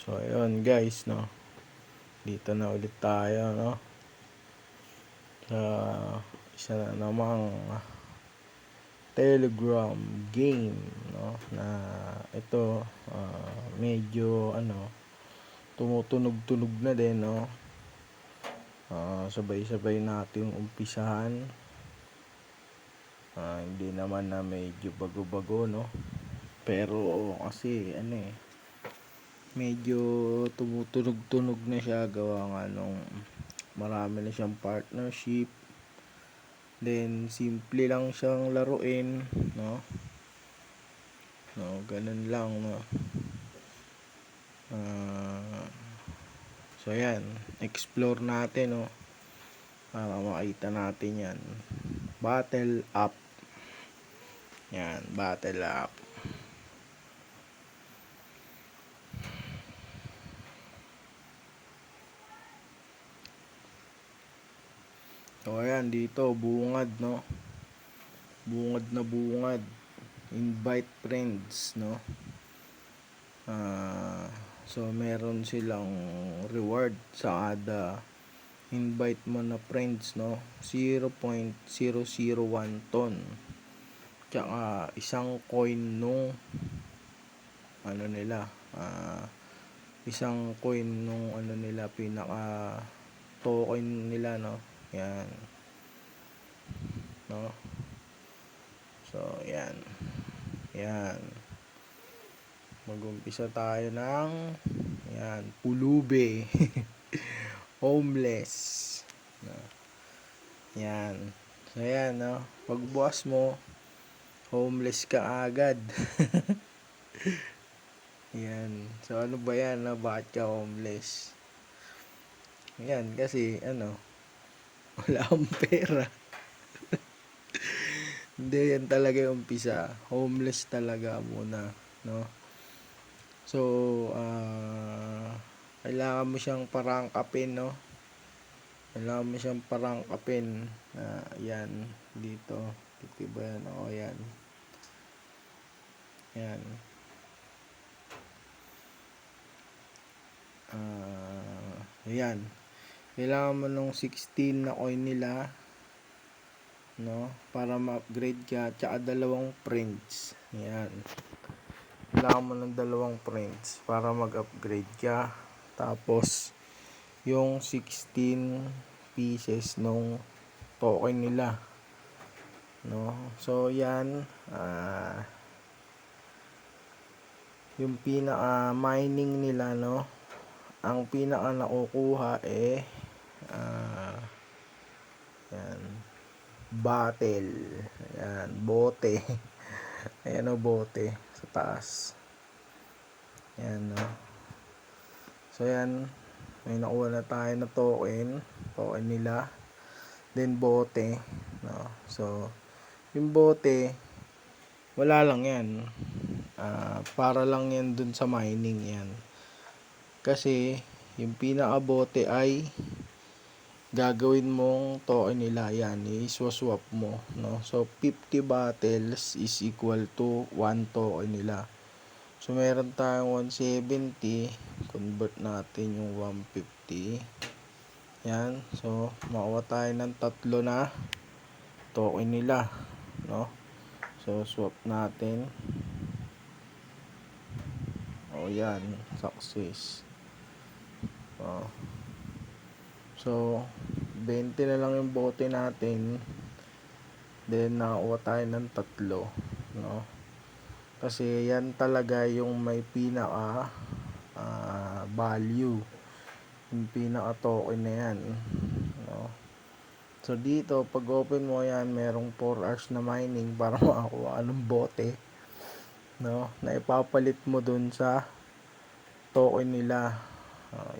So ayun guys, no. Dito na ulit tayo, no. Sa isa na namang Telegram game, no, na ito medyo tumutunog-tunog na din, no. Sabay-sabay natin umpisahan. Hindi naman na medyo bago-bago, no. Pero kasi medyo tumutunog-tunog na siya gawa nga nung marami na siyang partnership. Then simple lang siyang laruin, no. Ganun lang, no. So yan, explore natin, no, para makita natin yan. Battle up. Yan, battle up. So ayan, dito bungad, no. Bungad na bungad. Invite friends, no. So meron silang reward sa kada invite mo na friends, no. 0.001 ton. Tsaka isang coin nung nila, isang coin nung nila, pinaka token nila, no. Yan, no. So yan, mag-umpisa tayo ng pulube. Homeless, no. Yan, so yan, no. Pagbukas mo, homeless ka agad. Yan, so ano ba yan, no? Bakit ka homeless? Yan, kasi wala akong pera. Hindi, yan talaga yung umpisa. Homeless talaga muna, no. So kailangan mo siyang parangkapin, no. Kailangan mo siyang parangkapin. Yan, dito. Dito ba yan? Yan. Yan. Yan. Kailangan mo nung 16 na coin nila, no, para ma-upgrade ka, tsaka 2 friends. Yan. Kailangan mo ng 2 friends para mag-upgrade ka. Tapos yung 16 pieces nung token nila, no. So yan, yung pinaka mining nila, no, ang pinaka nakukuha yan, battle. Yan, bote. Ayan, o, bote sa taas. Yan, no. So yan, may nakuha na tayo na token nila. Then bote, no. So yung bote, wala lang yan, para lang yan dun sa mining yan. Kasi yung pinaka-bote ay gagawin mong token nila, yan, i-swap mo, no. So 50 battles is equal to 1 token nila. So meron tayong 170, convert natin yung 150. Yan, so makuha tayo ng 3 na token nila, no. So swap natin. Yan, success. So 20 na lang yung bote natin. Then nakakuha tayo ng 3, no. Kasi yan talaga yung may pinaka value, yung pinaka token na yan, no. So dito pag open mo yan, merong 4 hours na mining para makakuha ng bote, no, na ipapalit mo dun sa token nila.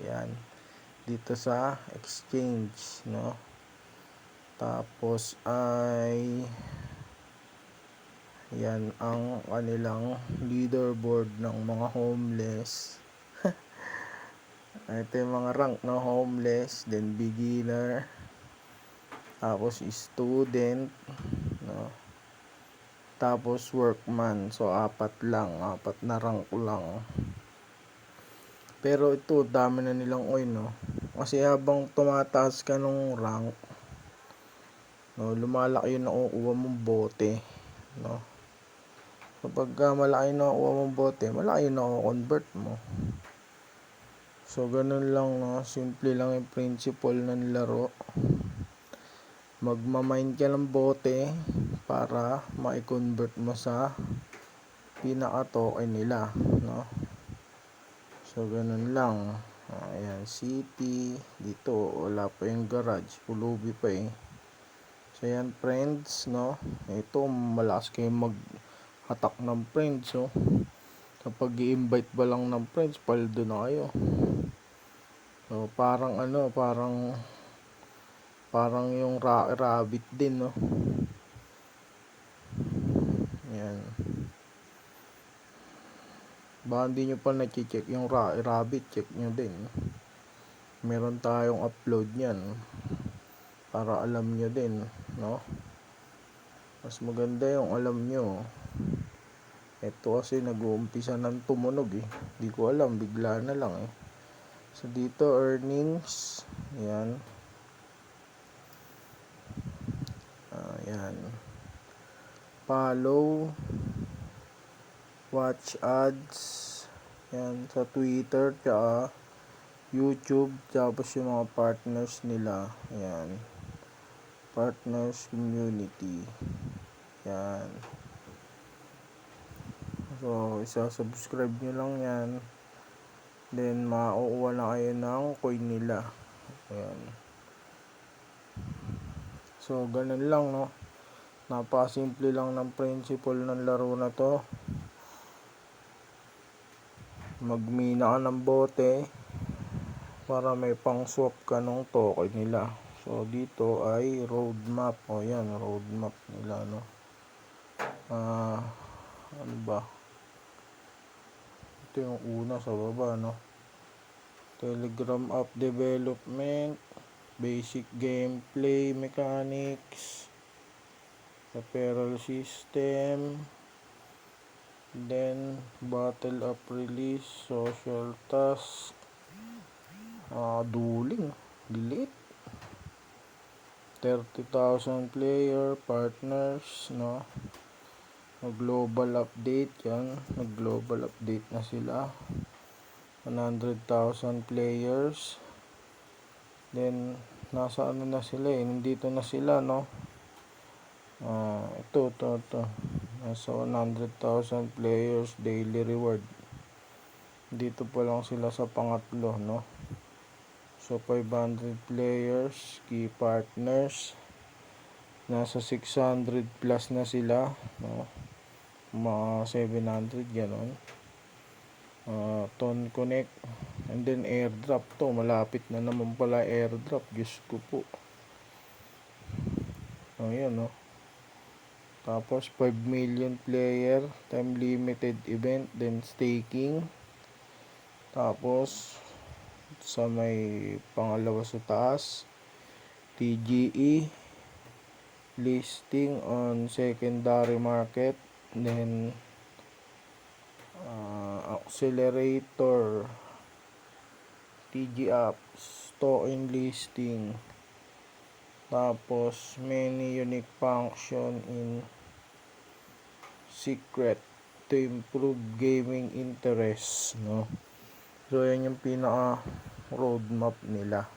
Yan, dito sa exchange, no. Tapos ay yan ang kanilang leaderboard ng mga homeless. Ito yung mga rank, no. Homeless, then beginner, tapos student, no, tapos workman. So 4 na rank lang. Pero ito, dami na nilang oil, no? Kasi habang tumataas ka nung rank, no, lumalaki yung nakukuha mong bote, no? Kapag malaki yung nakukuha mong bote, malaki yung nakukonvert mo. So, ganun lang, no? Simple lang yung principle ng laro. Magmamine ka ng bote para ma-convert mo sa pinaka-token nila, no? So, ganun lang. Ayan, city. Dito, wala pa yung garage. Pulubi pa eh. So, ayan, friends, no? Ito, malakas kayo mag-hatak ng friends, no? Kapag i-invite ba lang ng friends, paldo na kayo. So, parang yung rabbit din, no? Ayan. Baka hindi nyo pa na-check yung rabbit, check nyo din. Meron tayong upload nyan para alam nyo din, no? Mas maganda yung alam nyo. Ito kasi nag-uumpisa ng tumunog eh. Di ko alam, bigla na lang eh. So dito earnings, ayan. Ayan. Follow, watch ads, ayan, sa Twitter, tsaka YouTube, tapos yung mga partners nila, ayan. Partners community, ayan. So, isa-subscribe nyo lang yan. Then, makukuha na kayo ng coin nila. Ayan. So, ganun lang, no? Napakasimple lang ng principle ng laro na to. Magmina ka ng bote para may pang swap ka ng token nila. So, dito ay roadmap. O, yan, roadmap nila, no? Ano ba? Ito yung una sa baba, no? Telegram app development, basic gameplay mechanics, apparel system, then battle app release, social task, dueling, delete, 30,000 player, partners, no? Global update, yan, nag-global update na sila. 100,000 players. Then, nasa ano na sila eh. Nandito na sila, no? Ito. Nasa 100,000 players daily reward. Dito pa lang sila sa pangatlo, no? So, 500 players, key partners. Nasa 600 plus na sila, no? Mga 700, gano'n. Ton Connect, and then airdrop to, malapit na naman pala airdrop, Diyos ko po. Ayan, no? Tapos 5 million player, time limited event, then staking. Tapos sa may pangalawa sa taas, TGE, listing on secondary market, then accelerator, TG apps, token listing, tapos many unique function in secret to improve gaming interest, no? So yan yung pinaka roadmap nila.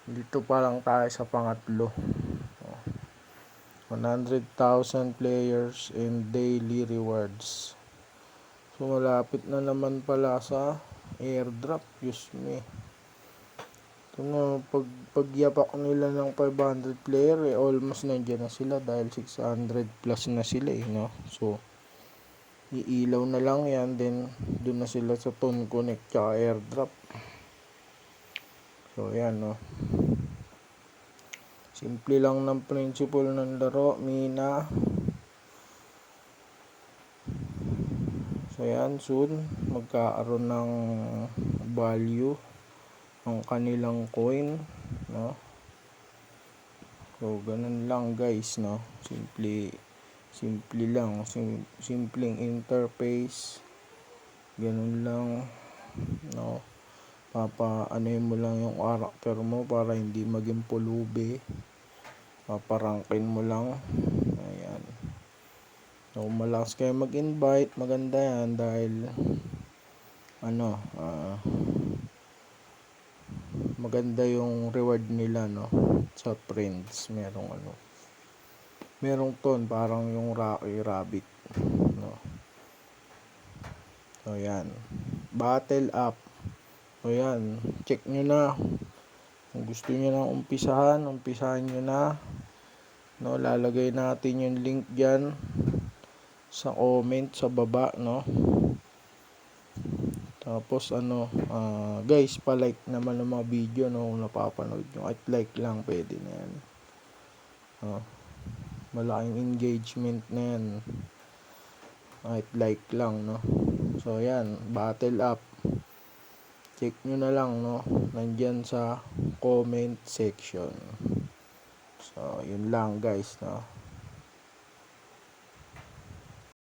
Dito pa lang tayo sa pangatlo. 100,000 players and daily rewards. So, malapit na naman pala sa airdrop. Diyos me. Ito na, pagyapak nila ng 500 player, almost nandiyan na sila dahil 600 plus na sila eh, no? So, iilaw na lang yan, then doon na sila sa Ton Connect tsaka airdrop. So, yan, no? Simple lang ng principle ng laro, mina. So yan, soon magkakaroon ng value ang kanilang coin, no? So ganun lang guys, no? Simple lang, simpleng interface. Ganun lang. no, papaanoin mo lang yung character mo para hindi maging pulubi, paparangkin mo lang. Ayan, so malakas kayo mag-invite, maganda yan dahil ano, maganda yung reward nila, no, sa friends. Merong ton parang yung Rocky Rabbit, no. So yan, battle up. So yan, check nyo na kung gusto nyo na umpisahan nyo na, no. Lalagay natin yung link dyan sa comment sa baba, no. Tapos guys, pa-like naman ng mga video, no, kung napapanood nyo. At like lang, pwede na yan. Malaking engagement na yan. At like lang, no. So yan, battle up. Check nyo na lang, no, nandyan sa comment section. So yun lang guys, no.